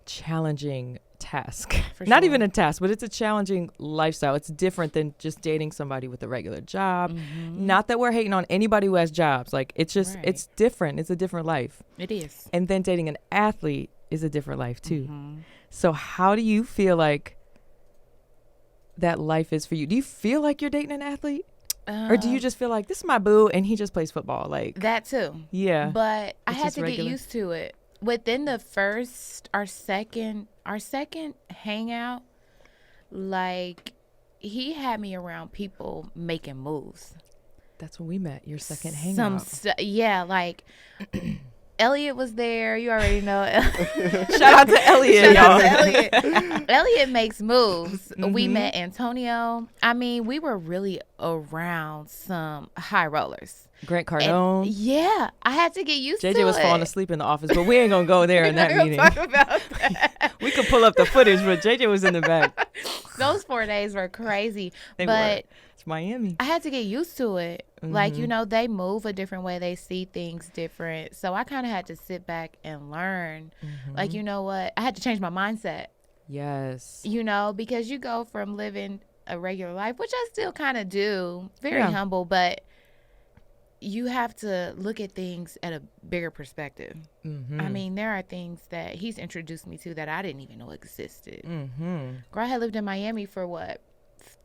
challenging task. For Not sure. even a task, but it's a challenging lifestyle. It's different than just dating somebody with a regular job. Mm-hmm. Not that we're hating on anybody who has jobs. Like, it's just, Right. it's different. It's a different life. It is. And then dating an athlete is a different life too. Mhm. So how do you feel like that life is for you? Do you feel like you're dating an athlete? Or do you just feel like this is my boo and he just plays football? Like, that too? yeah. But I It's had just to regular. get used to it. Within the first, our second hangout, like he had me around people making moves. That's when we met, your second Some hangout. yeah, like Elliot was there. You already know. Shout out to Elliot, Shout out y'all. to Elliot. Elliot makes moves. We Mhm. met Antonio. I mean, we were really around some high rollers. Grant And Cardone. yeah, I had to get used to it. JJ was falling asleep in the office, but we ain't gonna go there in We're that not meeting. gonna talk about that. We could pull up the footage, but JJ was in the back. Those 4 days were crazy. They but were. It's Miami. I had to get used to it. Like, Mhm. they move a different way. They see things different. So I kind of had to sit back and learn. Mm-hmm. Like, you know what? I had to change my mindset, Yes. because you go from living a regular life, which I still kind of do, very Yeah. humble, but you have to look at things at a bigger perspective. Mm-hmm. I mean, there are things that he's introduced me to that I didn't even know existed. Mm-hmm. Girl, I had lived in Miami for what,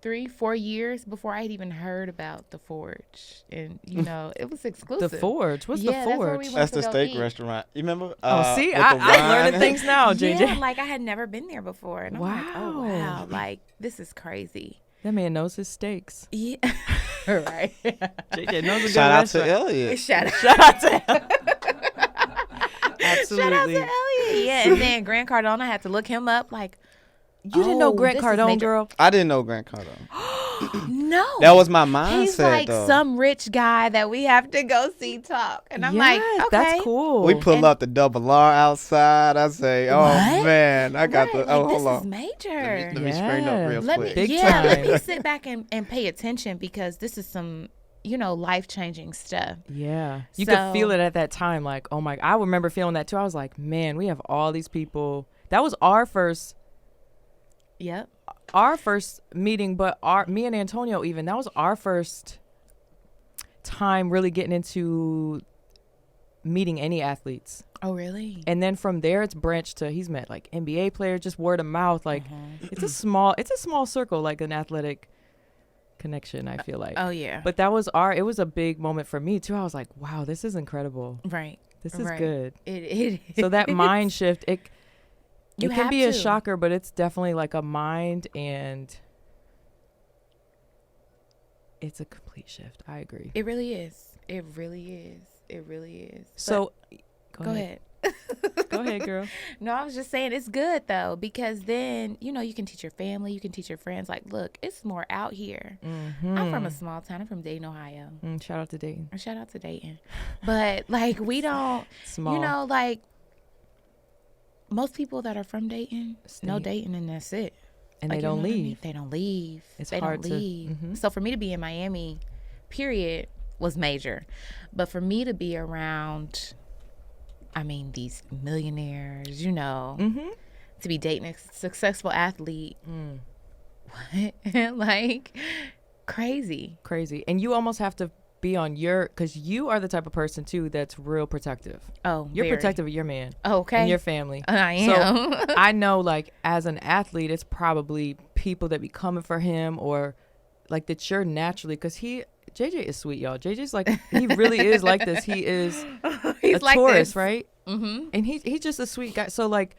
3-4 years before I had even heard about the Forge, and it was The exclusive. Forge. What's Yeah, the that's where Forge? we went. That's to the go steak eat. restaurant. You remember? Oh, see, with the I'm wine? learning things now, JJ. Yeah, like I had never been there before, and I'm like, oh Wow. wow, like this is crazy. That man knows his steaks. Yeah, right. JJ knows a good Shout out to restaurant. Elliot. Shout out. Shout out to Shout out Absolutely. to Elliot. Yeah, and then Grant Cardone, I had to look him up. Like, You didn't know Grant this is Cardone, major- girl? I didn't know Grant Cardone. No, That was my mindset, he's like though. some rich guy that we have to go see talk, and I'm like, Yes, okay, that's cool. We pull And- up the double R outside. I say, oh, What? man. I got Right, the. like, Oh, hold this is on. major. Let me straighten up real Let me, quick. Big let me time. sit back and pay attention because this is some, life-changing stuff. Yeah. You could feel So- it at that time. Like, oh my, I remember feeling that too. I was like, man, we have all these people. That was our first Yep. meeting, but me and Antonio, even that was our first time really getting into meeting any athletes. Oh, really? And then from there it's branched to he's met like NBA players, just word of mouth. Like it's a small circle, like an athletic connection, I feel like. Oh, yeah. But it was a big moment for me too. I was like, wow, this is incredible. Right. This is Right. good. It So that mind shift, it You can have be a to. shocker, but it's definitely like a mind, and it's a complete shift. I agree. It really is. It really is. It really is. So Go ahead. Go ahead, girl. No, I was just saying it's good though, because then, you can teach your family, you can teach your friends, like, look, it's more out here. I'm from a small town. I'm from Dayton, Ohio. Shout out to Dayton. Shout out to Dayton. But like, we don't, Small. like, most people that are from Dayton, no Dayton, and that's it. And Like, they don't you know what I mean? leave. They don't leave. It's they hard don't leave. to. So for me to be in Miami, period, was major. But for me to be around, I mean, these millionaires, you know, to be dating a successful athlete, what? Like, crazy. And you almost have to be on because you are the type of person too that's real protective. Oh, you're very. protective of your man. Okay. And your family. I am. So I know, like, as an athlete, it's probably people that be coming for him, or like that you're naturally, because JJ is sweet, y'all. JJ's like, he really is like this. He is He's a like Taurus, this. right? And he's just a sweet guy. So like,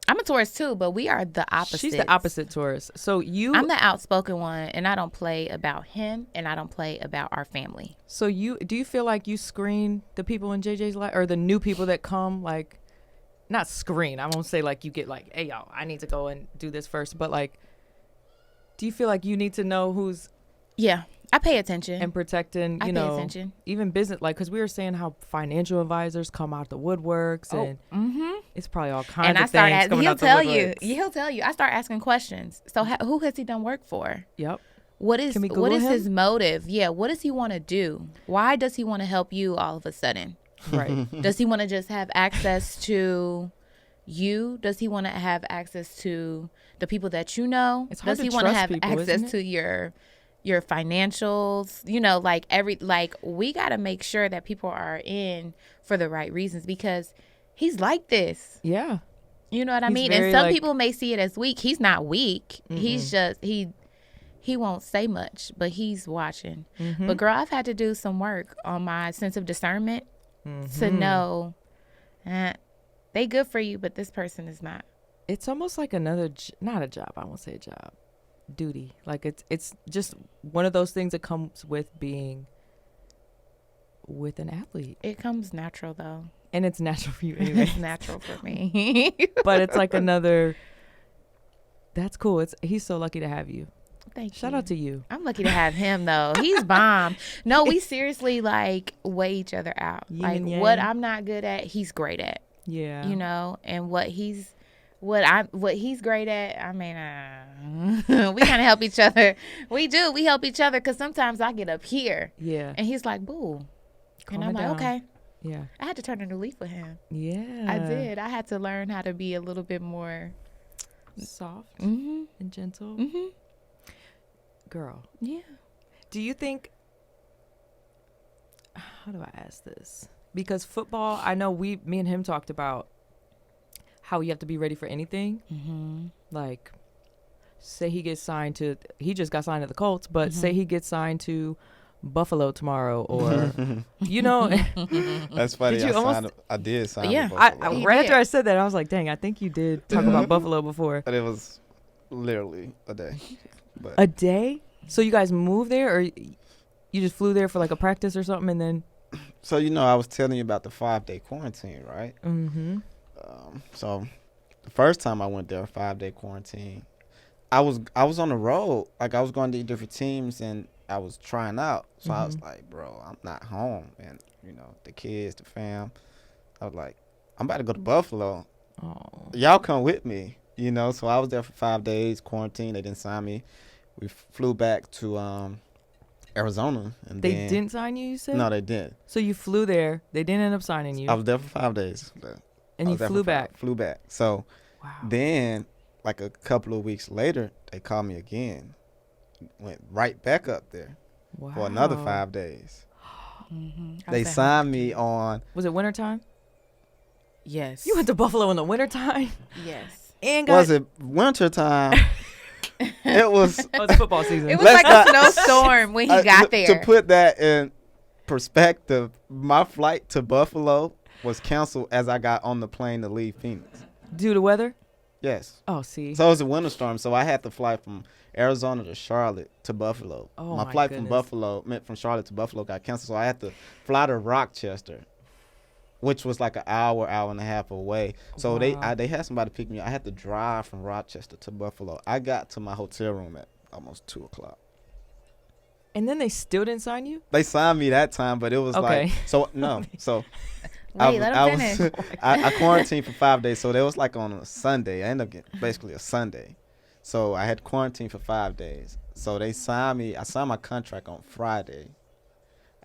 I'm a Taurus too, but we are the opposite. she's the opposite Taurus. So I'm the outspoken one, and I don't play about him, and I don't play about our family. So do you feel like you screen the people in JJ's life, or the new people that come, like, not screen, I won't say like you get like, hey y'all, I need to go and do this first, but like, do you feel like you need to know who's I pay attention. and protecting, I you pay know, attention. even business, like, because we were saying how financial advisors come out the woodworks, and it's probably all kinds And I of start things coming he'll out the tell you. woodworks. He'll tell you. I start asking questions. So who has he done work for? Yep. What is Can we Google him? his motive? Yeah, what does he want to do? Why does he want to help you all of a sudden? Right. Does he want to just have access to you? Does he want to have access to the people that you know? It's hard Does he to want to trust have people, access isn't it? to your financials? You know, like we got to make sure that people are in for the right reasons, because he's like this. Yeah. You know what I He's mean? very, And some like- people may see it as weak. He's not weak. He's just he won't say much, but he's watching. But girl, I've had to do some work on my sense of discernment to know they good for you, but this person is not. It's almost like another, not a job. I won't say a job. Duty. Like, it's just one of those things that comes with being with an athlete. It comes natural though. And it's natural for you anyway. It's natural for me. But it's like another, that's cool. He's so lucky to have you. Thank you. Shout out to you. I'm lucky to have him though. He's bomb. No, we seriously like weigh each other out. Yin Like and yang. what I'm not good at, he's great at. Yeah. You know, and what he's great at, I mean, we kind of help each other. We help each other, because sometimes I get up here Yeah. and he's like, boo. Calm And I'm it like, down. okay. Yeah. I had to turn a new leaf with him. Yeah. I did. I had to learn how to be a little bit more Soft mm-hmm. and gentle. Mm-hmm. Girl, Yeah. do you think, how do I ask this? Because football, I know me and him talked about how you have to be ready for anything. Mm-hmm. Like, say he just got signed to the Colts, but say he gets signed to Buffalo tomorrow, or, you know. That's funny. Did you almost- I did sign. Yeah, with I, Buffalo. He right did. after I said that, I was like, dang, I think you did talk about Buffalo before. But it was literally a day. But A day? So you guys moved there, or you just flew there for like a practice or something, and then? so I was telling you about the 5-day quarantine, right? Mm-hmm. So the first time I went there, 5-day quarantine, I was on the road. Like, I was going to different teams and I was trying out. So I was like, bro, I'm not home. And, the kids, the fam. I was like, I'm about to go to Buffalo. Oh. Y'all come with me, So I was there for 5 days, quarantine. They didn't sign me. We flew back to Arizona. And They then, didn't sign you, you said? No, they didn't. So you flew there. They didn't end up signing you. I was there for 5 days. But and I you was there flew for back. Flew back. So Wow. then, like a couple of weeks later, they called me again. Went right back up there Wow. for another 5 days. Mm-hmm. They signed me on. Was it wintertime? Yes. You went to Buffalo in the wintertime? Yes. And Was it winter time? It was. Oh, it's football season. It was Let's like a not- snowstorm when he got there. To put that in perspective, my flight to Buffalo was canceled as I got on the plane to leave Phoenix. Due to weather? Yes. Oh, see. So it was a winter storm, so I had to fly from Arizona to Charlotte to Buffalo. Oh, my my flight goodness. from Charlotte to Buffalo got canceled, so I had to fly to Rochester, which was like an hour and a half away. So Wow. they had somebody pick me up. I had to drive from Rochester to Buffalo. I got to my hotel room at almost 2:00. And then they still didn't sign you? They signed me that time, but it was Okay. like so no. So Wait, let him finish. I quarantined for 5 days, so that was like on a Sunday. I ended up getting basically a Sunday. So I had quarantined for 5 days. So they signed me. I signed my contract on Friday.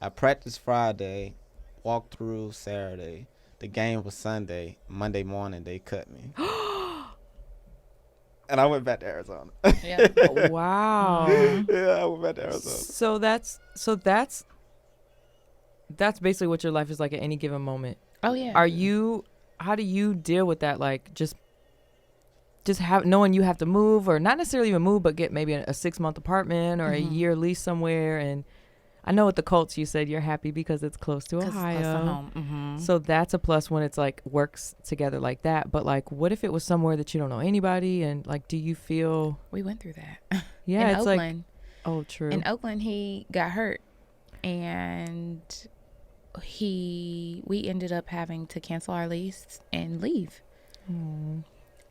I practiced Friday, walked through Saturday. The game was Sunday. Monday morning, they cut me. And I went back to Arizona. Yeah. Wow. Yeah, I went back to Arizona. So that's basically what your life is like at any given moment. Oh yeah. How do you deal with that? Like just knowing you have to move, or not necessarily even move, but get maybe a 6-month apartment or a year lease somewhere. And I know with the Colts, you said you're happy because it's close to Ohio. It's close to home. Mm-hmm. So that's a plus when it's like works together like that. But like, what if it was somewhere that you don't know anybody? And like, do you feel? We went through that. Yeah, in it's Oakland. like, oh, true. In Oakland, he got hurt, and we ended up having to cancel our lease and leave.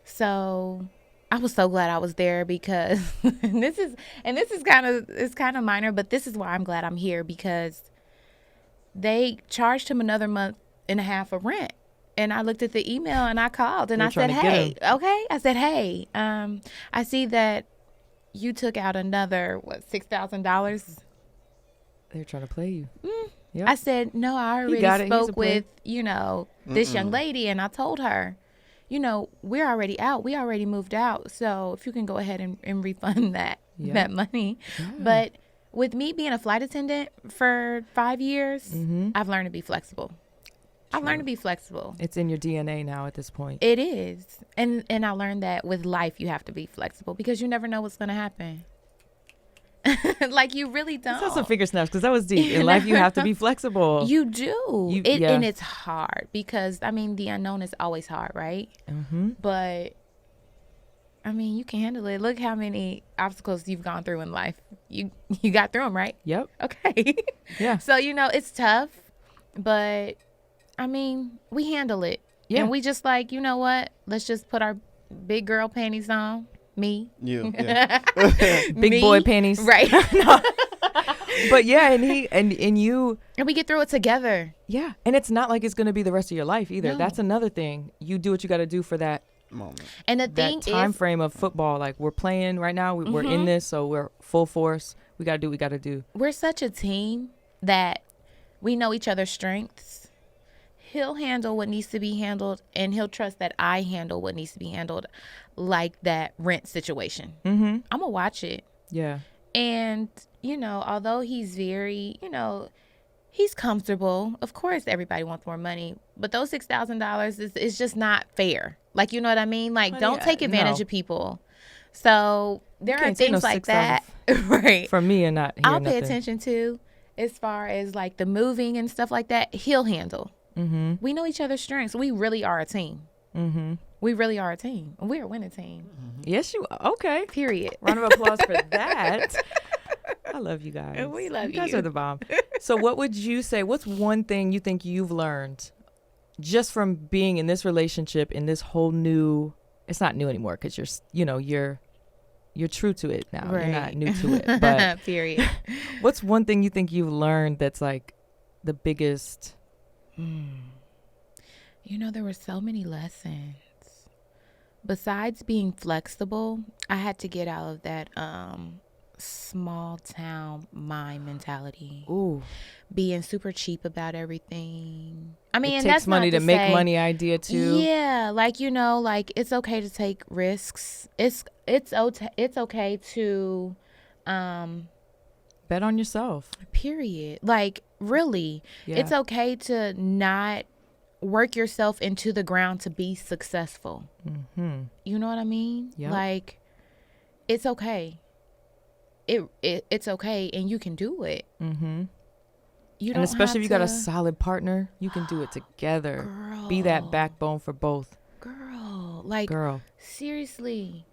So I was so glad I was there because this is kind of minor, but this is why I'm glad I'm here, because they charged him another month and a half of rent. And I looked at the email and I called and I said, hey, okay. I said, hey, I see that you took out another, $6,000. They're trying to play you. Yep. I said, no, I already spoke with, this young lady, and I told her, we're already out. We already moved out. So if you can go ahead and refund that money. Yeah. But with me being a flight attendant for 5 years, I've learned to be flexible. I've learned to be flexible. It's in your DNA now at this point. It is. And I learned that with life, you have to be flexible because you never know what's going to happen. Like, you really don't. Let's have some finger snaps, because that was deep. In life, you have to be flexible. You do. And it's hard because, the unknown is always hard, right? But, you can handle it. Look how many obstacles you've gone through in life. You got through them, right? Yep. Okay. Yeah. So, it's tough, but, we handle it. Yeah. And we just like, you know what? Let's just put our big girl panties on. Me. You. Yeah. Big boy panties. Right. But yeah, and you. And we get through it together. Yeah. And it's not like it's going to be the rest of your life either. No. That's another thing. You do what you got to do for that moment. And the thing time frame of football. Like, we're playing right now. We're in this, so we're full force. We got to do what we got to do. We're such a team that we know each other's strengths. He'll handle what needs to be handled, and he'll trust that I handle what needs to be handled, like that rent situation. I'm going to watch it. Yeah. And, although he's very, he's comfortable. Of course, everybody wants more money. But those $6,000 is just not fair. Like, you know what I mean? Like, don't take advantage of people. So there are things like that. Right. For me and not I'll pay attention to, as far as like the moving and stuff like that, he'll handle. We know each other's strengths. We really are a team. We really are a team. We're a winning team. Yes, you are. Okay. Period. Round of applause for that. I love you guys. We love you. You guys are the bomb. So what would you say, what's one thing you think you've learned just from being in this relationship, in this whole new, it's not new anymore because you're true to it now. Right. You're not new to it. But period. What's one thing you think you've learned that's like the biggest? There were so many lessons. Besides being flexible, I had to get out of that small town mind mentality. Ooh. Being super cheap about everything. It and takes that's money not to make money idea too. Yeah, like it's okay to take risks. It's okay to bet on yourself. Period. Like, really. Yeah. It's okay to not work yourself into the ground to be successful. You know what I mean? Yep. Like, it's okay. It's okay, and you can do it. You don't, and especially if you got a solid partner, you can do it together. Girl. Be that backbone for both. Girl, seriously,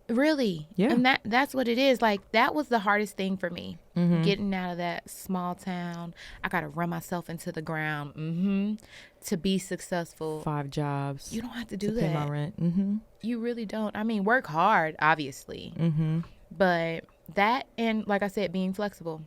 really. Yeah. And that's what it is. Like, that was the hardest thing for me. Getting out of that small town. I got to run myself into the ground to be successful. 5 jobs. You don't have to do to that. Pay my rent. You really don't. Work hard, obviously. But that, and like I said, being flexible.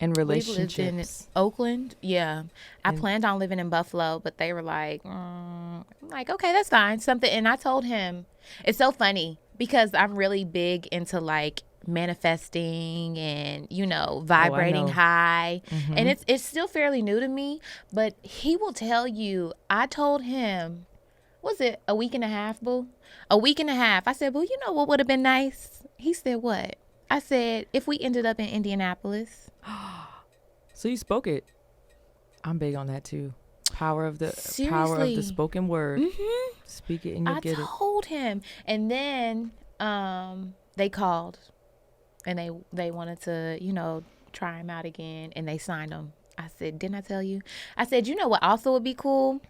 And We lived in relationships. Oakland. Yeah. I And- planned on living in Buffalo, but they were like, I'm like, okay, that's fine. Something. And I told him, it's so funny because I'm really big into like manifesting and, vibrating know. high. And it's still fairly new to me, but he will tell you, I told him, was it a week and a half, boo? A week and a half. I said, well, you know what would have been nice? He said, what? I said, if we ended up in Indianapolis. So you spoke it. I'm big on that too. Power of the Seriously. spoken word. Speak it and you'll I get it. told him. And then they called and they wanted to, try him out again, and they signed him. I said, didn't I tell you? I said, you know what also would be cool?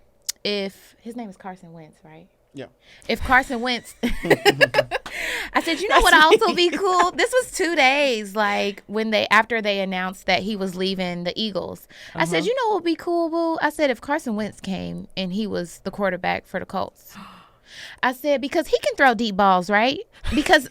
If his name is Carson Wentz, right? Yeah. If Carson Wentz, I said, you know what also be cool? This was 2 days, like after they announced that he was leaving the Eagles. I said, you know what would be cool, boo? I said, if Carson Wentz came and he was the quarterback for the Colts. I said, because he can throw deep balls, right? Because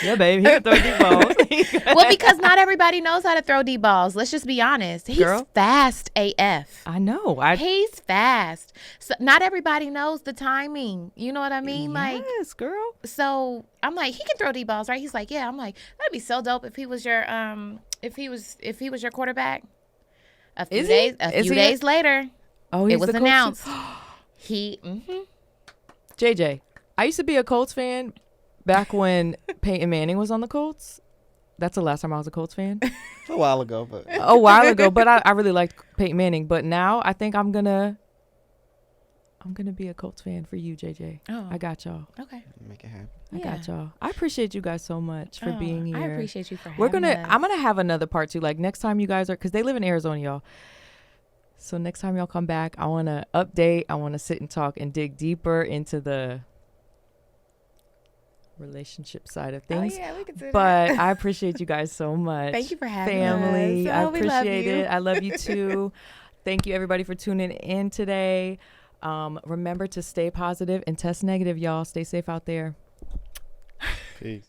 Yeah, baby. He can throw deep balls. well, because not everybody knows how to throw deep balls. Let's just be honest. He's Girl. fast AF. I know. He's fast. So not everybody knows the timing. You know what I mean? Yes, girl. So I'm like, he can throw deep balls, right? He's like, yeah. I'm like, that'd be so dope if he was your if he was your quarterback. A few Is he? Is he? days later, Oh, it he's was the coach? announced. He JJ, I used to be a Colts fan back when Peyton Manning was on the Colts. That's the last time I was a Colts fan. A while ago, but A while ago, but I really liked Peyton Manning. But now I think I'm gonna be a Colts fan for you, JJ. Oh. I got y'all. okay. make it happen. I Yeah. got y'all. I appreciate you guys so much for being here. I appreciate you for having We're gonna. us. I'm gonna have another part too. Like next time you guys are, because they live in Arizona, y'all. So next time y'all come back, I want to update. I want to sit and talk and dig deeper into the relationship side of things. Oh, yeah, we can do But that. I appreciate you guys so much. Thank you for having family. us. I Oh, we love appreciate you. it. I love you too. Thank you everybody for tuning in today. Remember to stay positive and test negative, y'all. Stay safe out there. Peace.